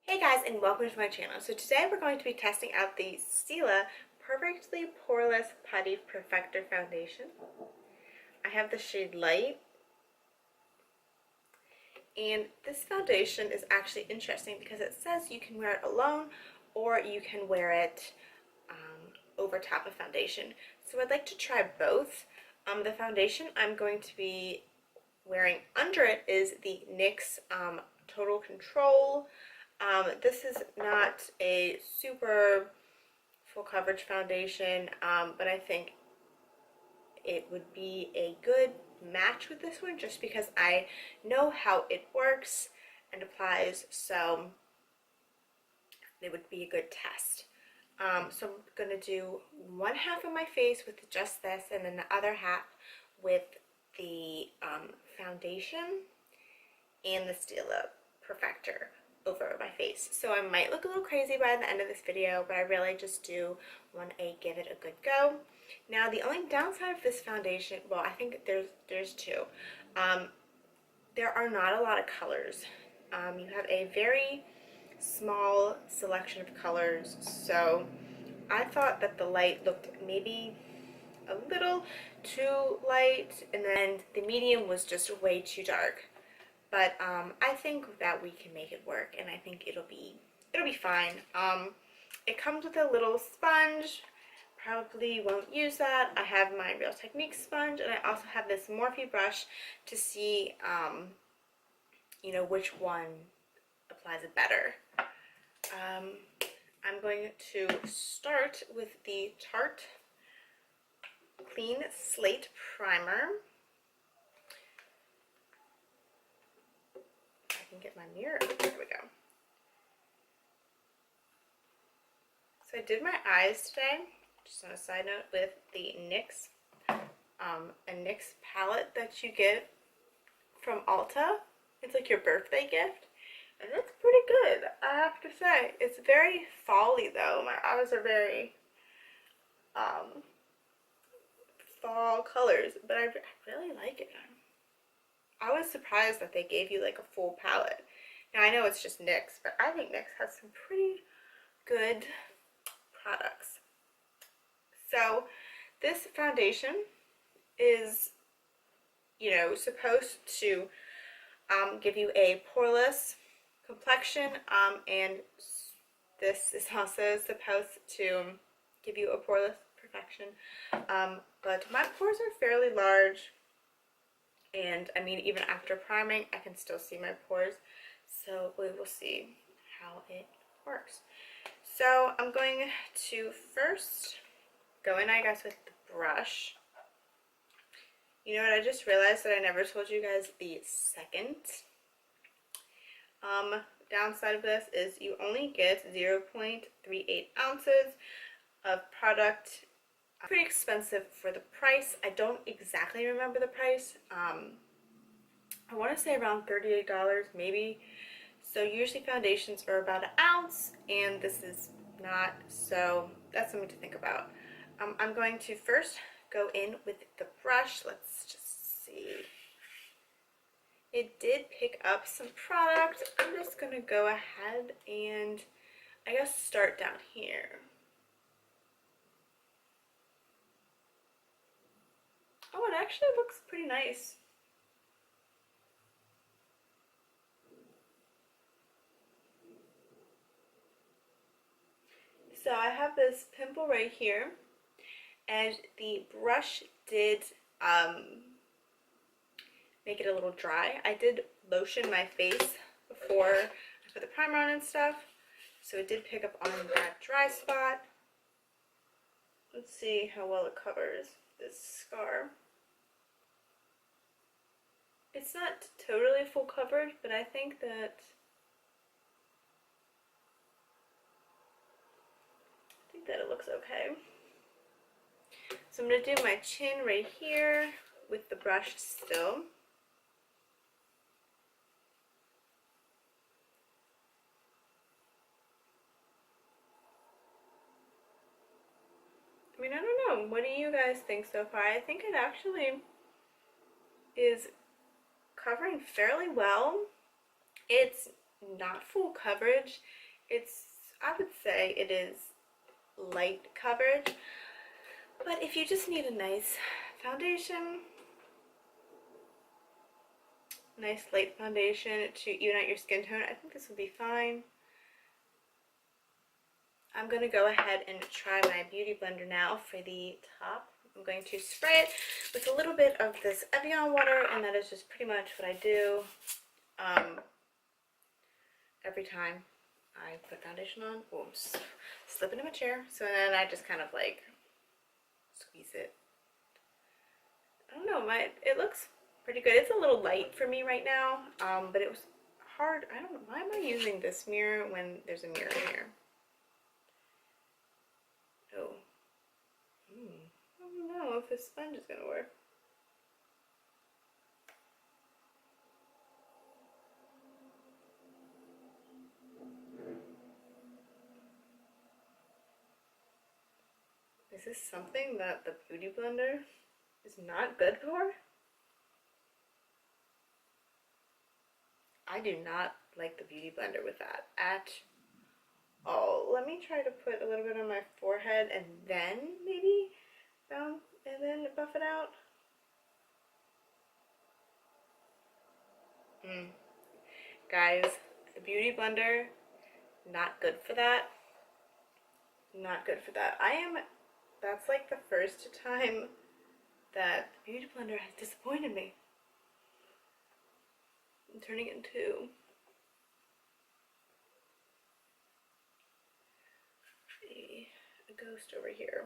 Hey guys, and welcome to my channel. So today we're going to be testing out the Stila Perfectly Poreless Putty Perfector Foundation. I have the shade Light, and this foundation is actually interesting because it says you can wear it alone or you can wear it over top of foundation. So I'd like to try both. The foundation I'm going to be wearing under it is the NYX Total Control. This is not a super full coverage foundation, but I think it would be a good match with this one just because I know how it works and applies, so it would be a good test. So I'm going to do one half of my face with just this, and then the other half with the foundation and the Stila Perfector over my face. So I might look a little crazy by the end of this video, but I really just do want to give it a good go. Now the only downside of this foundation, well, I think there's two. There are not a lot of colors. You have a very small selection of colors, so I thought that the light looked maybe a little too light, and then the medium was just way too dark. But I think that we can make it work, and I think it'll be fine. It comes with a little sponge. Probably won't use that. I have my Real Technique sponge, and I also have this Morphe brush to see, you know, which one applies it better. I'm going to start with the Tarte Clean Slate Primer. Get my mirror. There we go. So I did my eyes today, just on a side note, with the NYX, a NYX palette that you get from Ulta. It's like your birthday gift, and it's pretty good, I have to say. It's very fall-y though. My eyes are very fall colors, but I really like it. I was surprised that they gave you like a full palette. Now I know it's just NYX, but I think NYX has some pretty good products. So this foundation is, you know, supposed to give you a poreless complexion, and this is also supposed to give you a poreless perfection. But my pores are fairly large. And I mean, even after priming, I can still see my pores. So we will see how it works. So I'm going to first go in, I guess, with the brush. You know what, I just realized that I never told you guys the second downside of this is you only get 0.38 ounces of product. Pretty expensive for the price. I don't exactly remember the price. I want to say around $38 maybe. So usually foundations are about an ounce, and this is not, so that's something to think about. I'm going to first go in with the brush. Let's just see. It did pick up some product. I'm just going to go ahead and I guess start down here. Oh, it actually looks pretty nice. So I have this pimple right here, and the brush did make it a little dry. I did lotion my face before I put the primer on and stuff, so it did pick up on that dry spot. Let's see how well it covers this scar. It's not totally full coverage, but I think that it looks okay. So I'm going to do my chin right here with the brush still. I mean, I don't know. What do you guys think so far? I think it actually is covering fairly well. It's not full coverage. I would say it is light coverage, but if you just need a nice foundation, nice light foundation to even out your skin tone, I think this would be fine. I'm going to go ahead and try my beauty blender now for the top. I'm going to spray it with a little bit of this Evian water, and that is just pretty much what I do every time I put foundation on. Oops, slip into my chair. So then I just kind of like squeeze it. I don't know, it looks pretty good. It's a little light for me right now, but it was hard. I don't know, why am I using this mirror when there's a mirror here? Oh. I don't know if this sponge is gonna work. Is this something that the Beauty Blender is not good for? I do not like the Beauty Blender with that at all. Let me try to put a little bit on my forehead and then maybe and then buff it out. Guys, the Beauty Blender, not good for that. Not good for that. That's like the first time that the Beauty Blender has disappointed me. I'm turning it into a ghost over here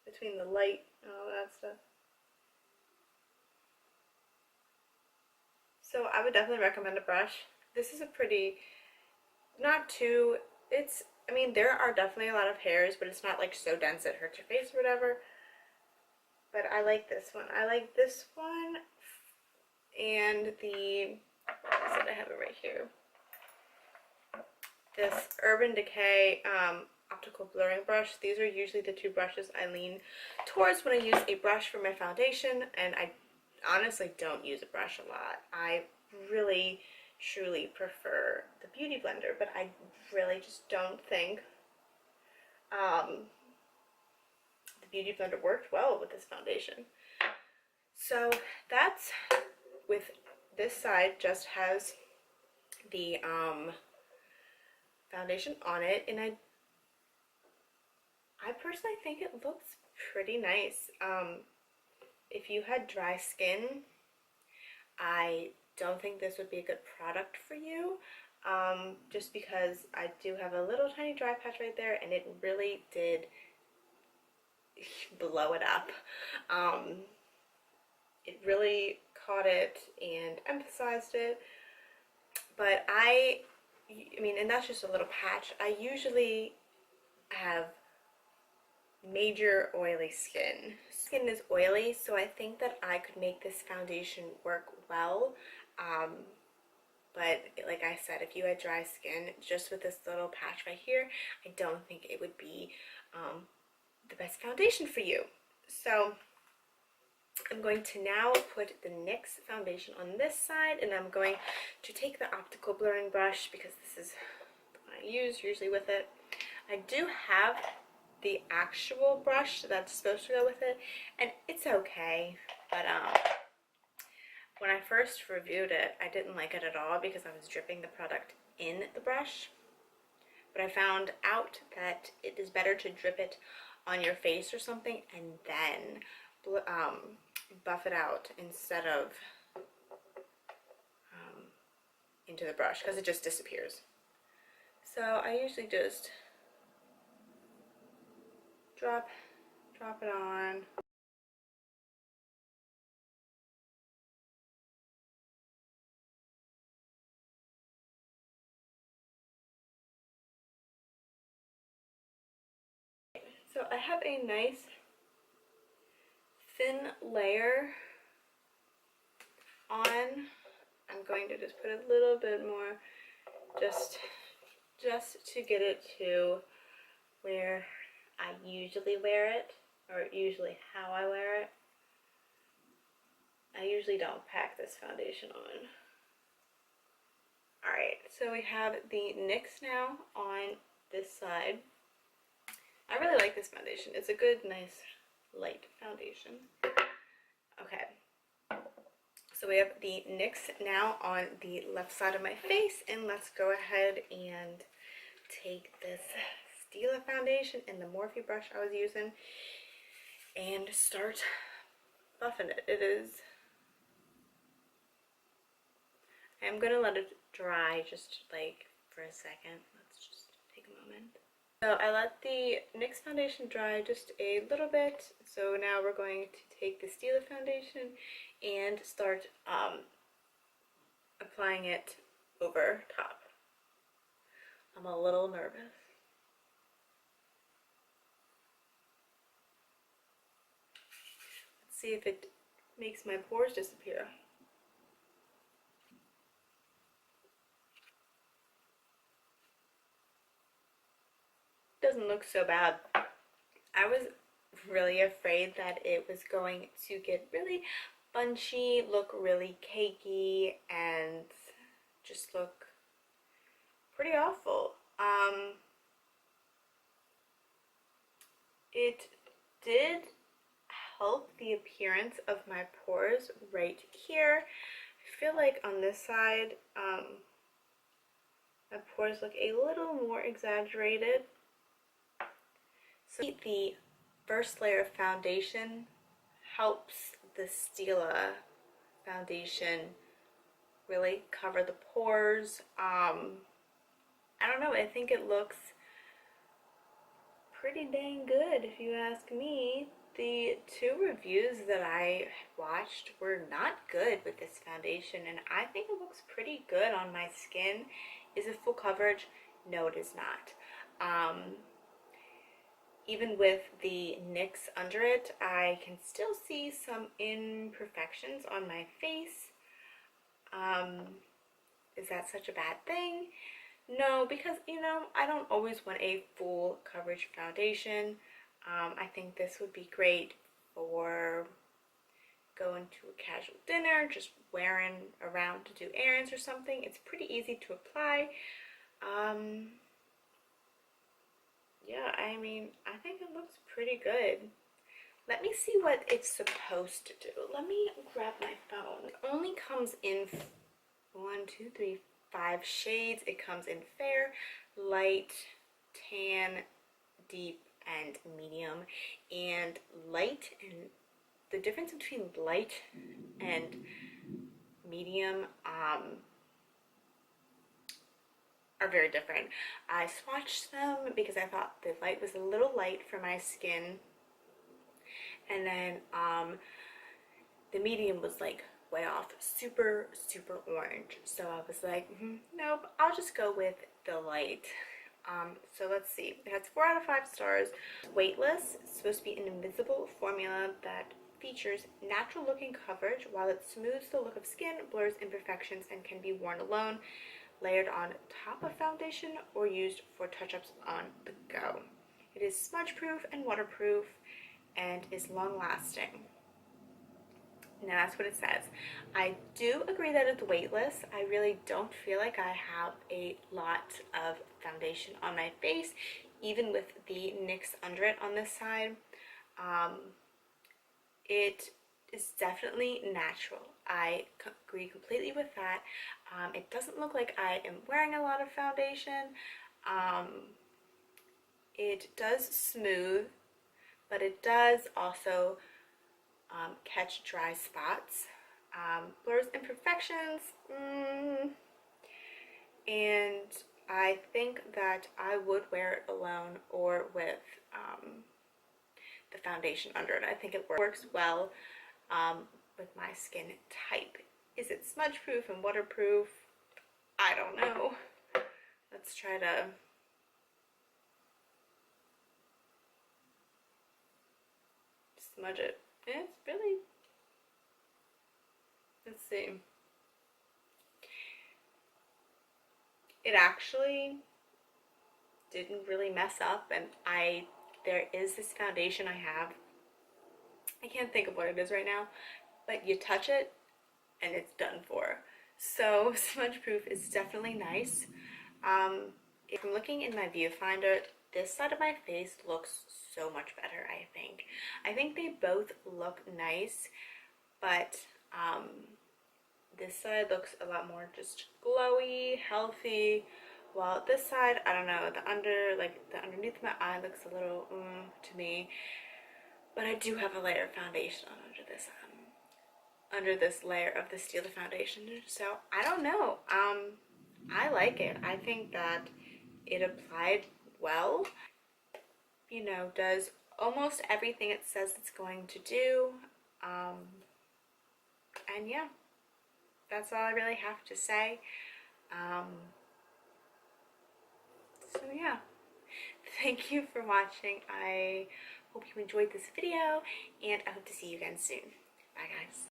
between the light and all that stuff. So I would definitely recommend a brush. This is a pretty, not too, I mean, there are definitely a lot of hairs, but it's not like so dense it hurts your face or whatever. But I like this one. I like this one and I have it right here. This Urban Decay optical blurring brush. These are usually the two brushes I lean towards when I use a brush for my foundation, and I honestly don't use a brush a lot. I really truly prefer the Beauty Blender, but I really just don't think the Beauty Blender worked well with this foundation. So that's, with this side just has the foundation on it, and I personally think it looks pretty nice. If you had dry skin, I don't think this would be a good product for you, just because I do have a little tiny dry patch right there, and it really did blow it up. It really caught it and emphasized it, but I mean, and that's just a little patch. I usually have major oily skin. Skin is oily, so I think that I could make this foundation work well. But like I said, if you had dry skin, just with this little patch right here, I don't think it would be the best foundation for you. So I'm going to now put the NYX foundation on this side, and I'm going to take the optical blurring brush because this is the one I use usually with it. I do have the actual brush that's supposed to go with it, and it's okay, but when I first reviewed it, I didn't like it at all because I was dripping the product in the brush. But I found out that it is better to drip it on your face or something and then buff it out instead of into the brush, because it just disappears. So I usually just drop it on. So I have a nice thin layer on. I'm going to just put a little bit more just to get it to where I usually wear it, or usually how I wear it. I usually don't pack this foundation on. Alright, so we have the NYX now on this side. I really like this foundation. It's a good, nice, light foundation. Okay, so we have the NYX now on the left side of my face, and let's go ahead and take this Stila foundation and the Morphe brush I was using and start buffing it. I'm gonna let it dry just like for a second. Let's just take a moment. So I let the NYX foundation dry just a little bit. So now we're going to take the Stila foundation and start applying it over top. I'm a little nervous. Let's see if it makes my pores disappear. Doesn't look so bad. I was really afraid that it was going to get really bunchy, look really cakey, and just look pretty awful. It did help the appearance of my pores right here. I feel like on this side, my pores look a little more exaggerated. So the first layer of foundation helps the Stila foundation really cover the pores. I don't know, I think it looks pretty dang good if you ask me. The two reviews that I watched were not good with this foundation, and I think it looks pretty good on my skin. Is it full coverage? No, it is not. Even with the NYX under it, I can still see some imperfections on my face. Is that such a bad thing? No, because, you know, I don't always want a full coverage foundation. I think this would be great for going to a casual dinner, just wearing around to do errands or something. It's pretty easy to apply. Yeah, I mean, I think it looks pretty good. Let me see what it's supposed to do. Let me grab my phone. It only comes in 5 shades. It comes in fair, light, tan, deep, and medium. And light, and the difference between light and medium are very different. I swatched them because I thought the light was a little light for my skin, and then the medium was like way off, super orange. So I was like, nope, I'll just go with the light. So let's see, it has 4 out of 5 stars. Weightless. It's supposed to be an invisible formula that features natural looking coverage while it smooths the look of skin, blurs imperfections, and can be worn alone, layered on top of foundation, or used for touch-ups on the go. It is smudge proof and waterproof and is long lasting. Now that's what it says. I do agree that it's weightless. I really don't feel like I have a lot of foundation on my face, even with the NYX under it on this side. It is definitely natural. I agree completely with that. It doesn't look like I am wearing a lot of foundation. It does smooth, but it does also catch dry spots, blurs imperfections, and I think that I would wear it alone or with the foundation under it. I think it works well with my skin type. Is it smudge proof and waterproof? I don't know. Let's try to smudge it. It's really, let's see. It actually didn't really mess up, and there is this foundation I have. I can't think of what it is right now, but you touch it and it's done for. So smudge proof is definitely nice. If I'm looking in my viewfinder, this side of my face looks so much better, I think. I think they both look nice, but this side looks a lot more just glowy, healthy, while this side, I don't know, the underneath my eye looks a little to me. But I do have a layer of foundation on under this layer of the Stila foundation, so I don't know. I like it. I think that it applied well. You know, does almost everything it says it's going to do. And yeah, that's all I really have to say. Um, so yeah, thank you for watching. I hope you enjoyed this video, and I hope to see you again soon. Bye guys.